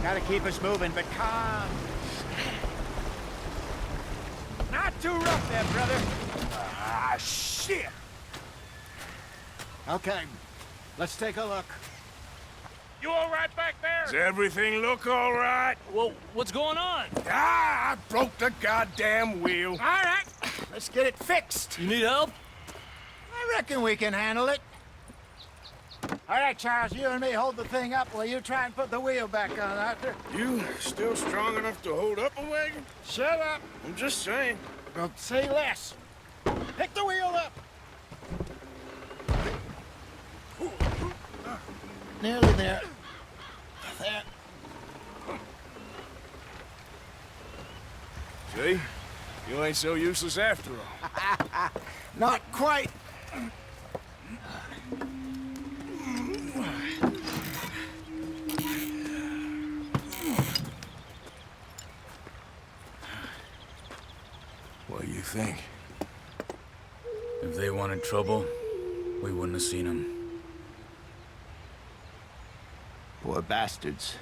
Gotta keep us moving, but calm. Not too rough there, brother. Ah, shit! Okay, let's take a look. You all right back there? Does everything look all right? Well, what's going on? Ah, I broke the goddamn wheel. All right, let's get it fixed. You need help? I reckon we can handle it. All right, Charles, you and me hold the thing up while you try and put the wheel back on, Arthur. You still strong enough to hold up a wagon? Shut up. I'm just saying. Don't say less. Pick the wheel up. Nearly there. There. See? You ain't so useless after all. Not quite. What do you think? If they wanted trouble, we wouldn't have seen them. Poor bastards.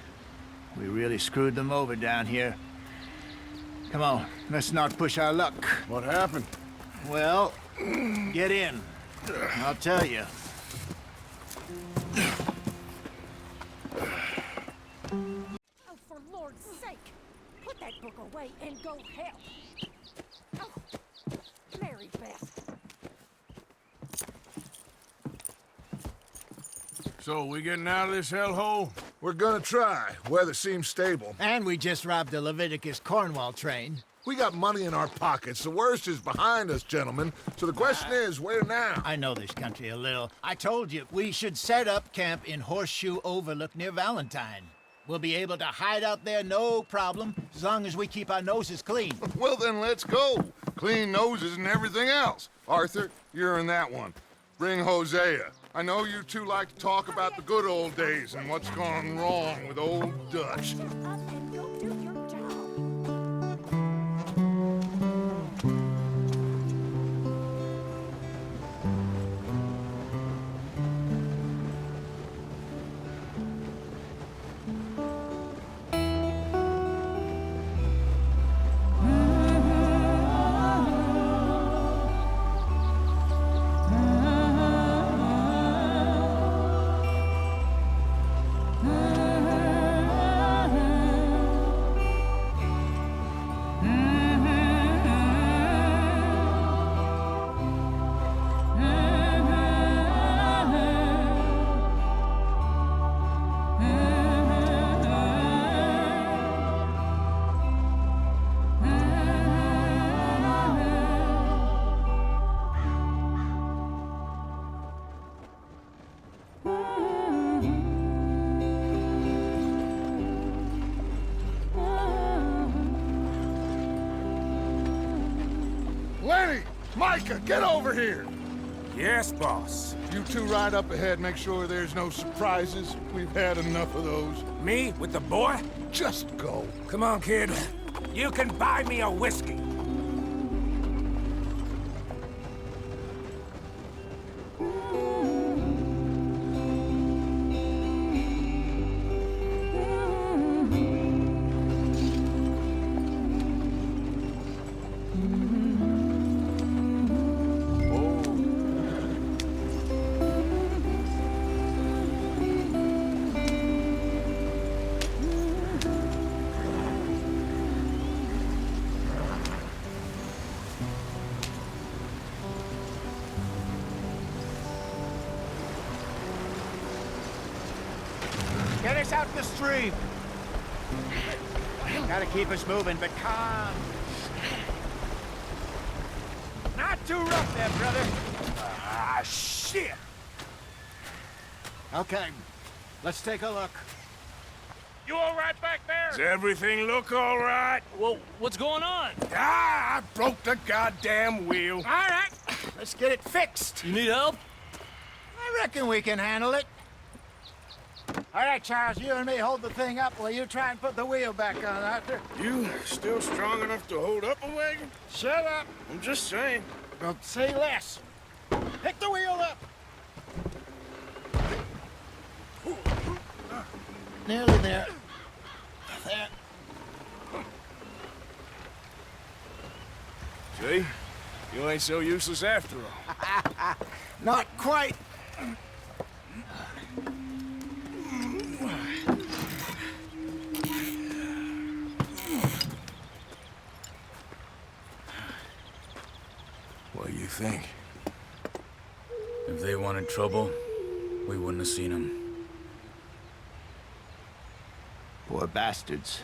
We really screwed them over down here. Come on, let's not push our luck. What happened? Well, get in. I'll tell you. Oh, for Lord's sake! Put that book away and go help! Oh, Mary Beth. So, we getting out of this hellhole? We're gonna try. Weather seems stable. And we just robbed the Leviticus Cornwall train. We got money in our pockets. The worst is behind us, gentlemen. So the question is, where now? I know this country a little. I told you, we should set up camp in Horseshoe Overlook near Valentine. We'll be able to hide out there, no problem, as long as we keep our noses clean. Well, then let's go. Clean noses and everything else. Arthur, you're in that one. Bring Hosea. I know you two like to talk about the good old days and what's gone wrong with old Dutch. Shut up and go do your job. Lenny! Micah, get over here! Yes, boss. You two ride up ahead, make sure there's no surprises. We've had enough of those. Me with the boy? Just go. Come on, kid. You can buy me a whiskey. Get us out the stream. Gotta keep us moving, but calm. Not too rough there, brother. Ah, shit! Okay, let's take a look. You all right back there? Does everything look all right? Well, what's going on? Ah, I broke the goddamn wheel. All right, let's get it fixed. You need help? I reckon we can handle it. All right, Charles, you and me hold the thing up while you try and put the wheel back on, Arthur. You still strong enough to hold up a wagon? Shut up. I'm just saying. Don't say less. Pick the wheel up. Nearly there. There. See? You ain't so useless after all. Not quite. What do you think? If they wanted trouble, we wouldn't have seen them. Poor bastards.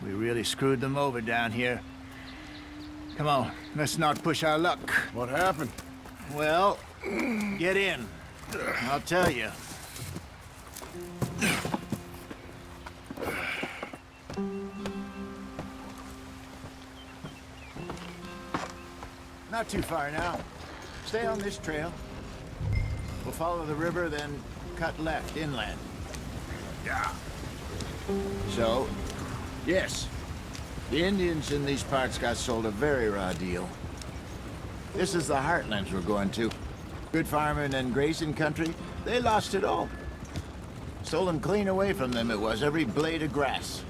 We really screwed them over down here. Come on, let's not push our luck. What happened? Well, get in. I'll tell you. Not too far now. Stay on this trail. We'll follow the river, then cut left inland. Yeah. So, yes, the Indians in these parts got sold a very raw deal. This is the heartlands we're going to. Good farming and grazing country, they lost it all. Stolen clean away from them it was, every blade of grass.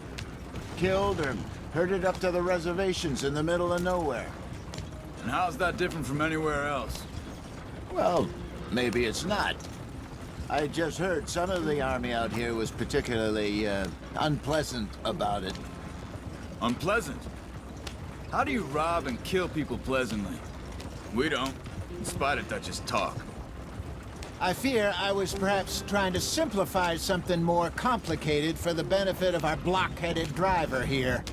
Killed or herded up to the reservations in the middle of nowhere. And how's that different from anywhere else? Well, maybe it's not. I just heard some of the army out here was particularly, unpleasant about it. Unpleasant? How do you rob and kill people pleasantly? We don't, in spite of Dutch's talk. I fear I was perhaps trying to simplify something more complicated for the benefit of our block-headed driver here.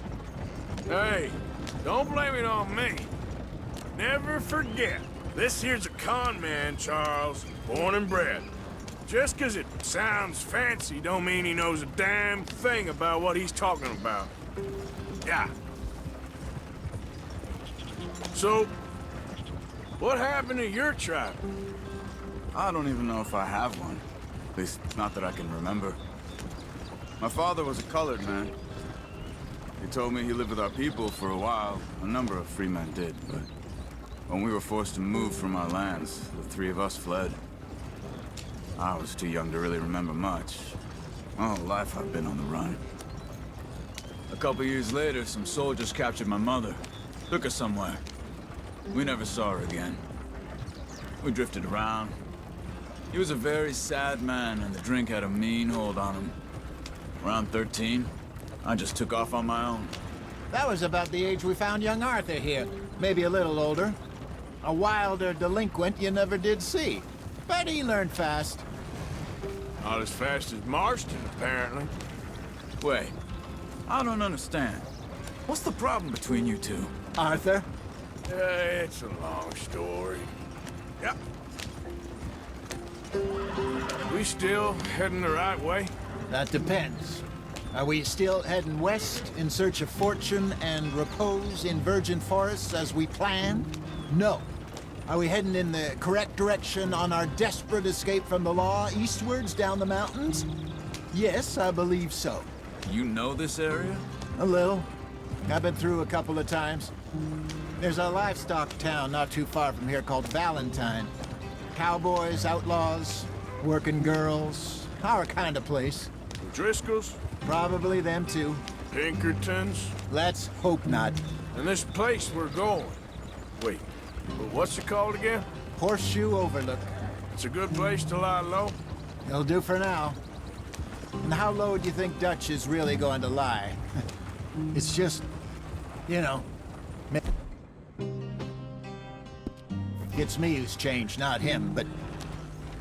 Hey, don't blame it on me. Never forget, this here's a con man, Charles, born and bred. Just 'cause it sounds fancy don't mean he knows a damn thing about what he's talking about. Yeah. So, what happened to your tribe? I don't even know if I have one. At least, not that I can remember. My father was a colored man. He told me he lived with our people for a while. A number of free men did, but when we were forced to move from our lands, the three of us fled. I was too young to really remember much. My whole life I've been on the run. A couple years later, some soldiers captured my mother. Took her somewhere. We never saw her again. We drifted around. He was a very sad man, and the drink had a mean hold on him. Around 13, I just took off on my own. That was about the age we found young Arthur here. Maybe a little older. A wilder delinquent you never did see. But he learned fast. Not as fast as Marston, apparently. Wait, I don't understand. What's the problem between you two? Arthur? It's a long story. Yep. We still heading the right way? That depends. Are we still heading west in search of fortune and repose in virgin forests as we planned? No. Are we heading in the correct direction on our desperate escape from the law eastwards down the mountains? Yes, I believe so. You know this area? A little. I've been through a couple of times. There's a livestock town not too far from here called Valentine. Cowboys, outlaws, working girls, our kind of place. The Driscolls? Probably them too. Pinkertons? Let's hope not. And this place we're going. Wait, but what's it called again? Horseshoe Overlook. It's a good place to lie low? It'll do for now. And how low do you think Dutch is really going to lie? It's just, you know... It's me who's changed, not him, but...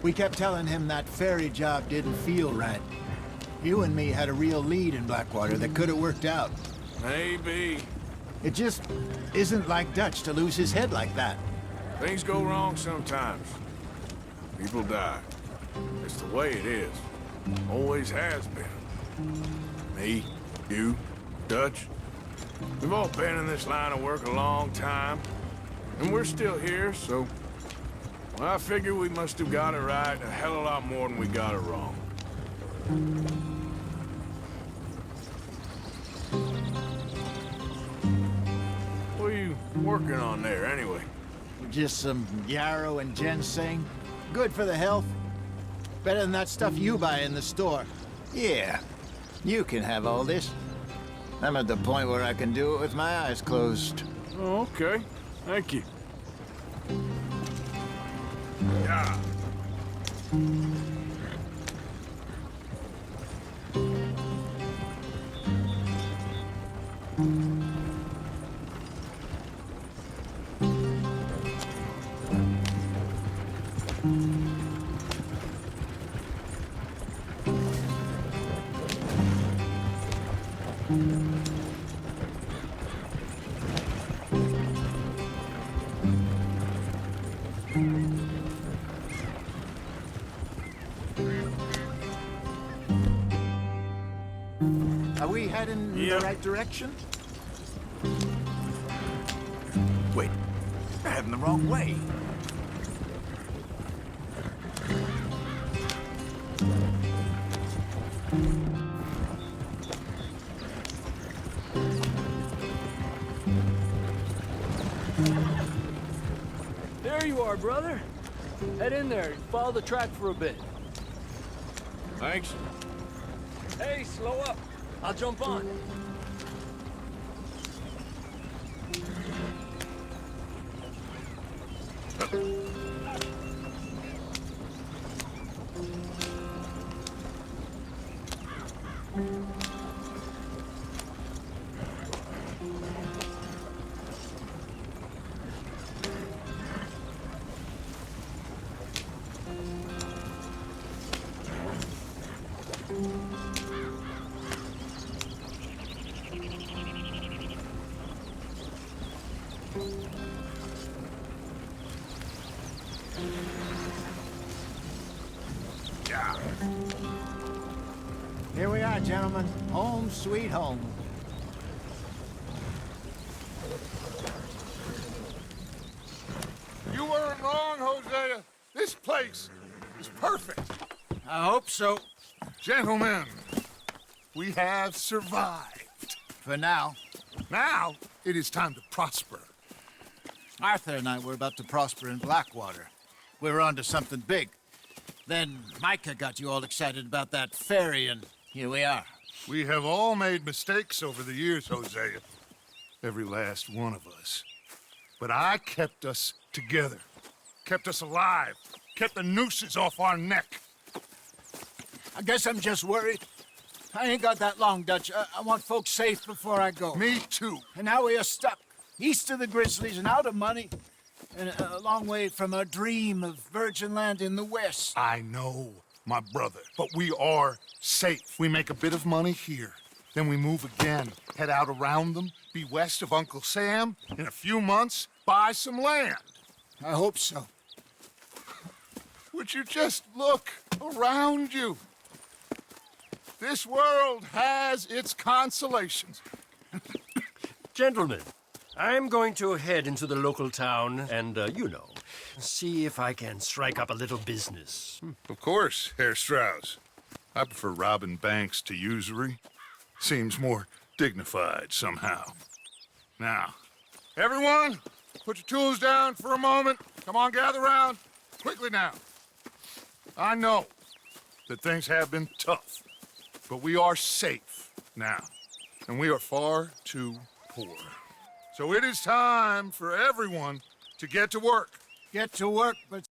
We kept telling him that ferry job didn't feel right. You and me had a real lead in Blackwater that could have worked out. Maybe. It just isn't like Dutch to lose his head like that. Things go wrong sometimes. People die. It's the way it is. Always has been. Me, you, Dutch. We've all been in this line of work a long time. And we're still here, so... Well, I figure we must have got it right a hell of a lot more than we got it wrong. What are you working on there, anyway? Just some yarrow and ginseng. Good for the health. Better than that stuff you buy in the store. Yeah, you can have all this. I'm at the point where I can do it with my eyes closed. Oh, okay. Thank you. Yeah. Are we heading in Yep. the right direction? Wait, you're heading the wrong way. There you are, brother. Head in there and follow the track for a bit. Thanks. Hey, slow up. I'll jump on. Yeah. Here we are, gentlemen. Home sweet home. You weren't wrong, Hosea. This place is perfect. I hope so. Gentlemen, we have survived. For now. Now, it is time to prosper. Arthur and I were about to prosper in Blackwater. We were on to something big. Then Micah got you all excited about that ferry, and here we are. We have all made mistakes over the years, Hosea. Every last one of us. But I kept us together. Kept us alive. Kept the nooses off our neck. I guess I'm just worried. I ain't got that long, Dutch. I want folks safe before I go. Me too. And now we are stuck, east of the Grizzlies and out of money, and a long way from our dream of virgin land in the west. I know, my brother, but we are safe. We make a bit of money here. Then we move again, head out around them, be west of Uncle Sam. In a few months, buy some land. I hope so. Would you just look around you? This world has its consolations. Gentlemen, I'm going to head into the local town and, see if I can strike up a little business. Of course, Herr Strauss. I prefer robbing banks to usury. Seems more dignified somehow. Now, everyone, put your tools down for a moment. Come on, gather round. Quickly now. I know that things have been tough, but we are safe now, and we are far too poor. So it is time for everyone to get to work. Get to work, but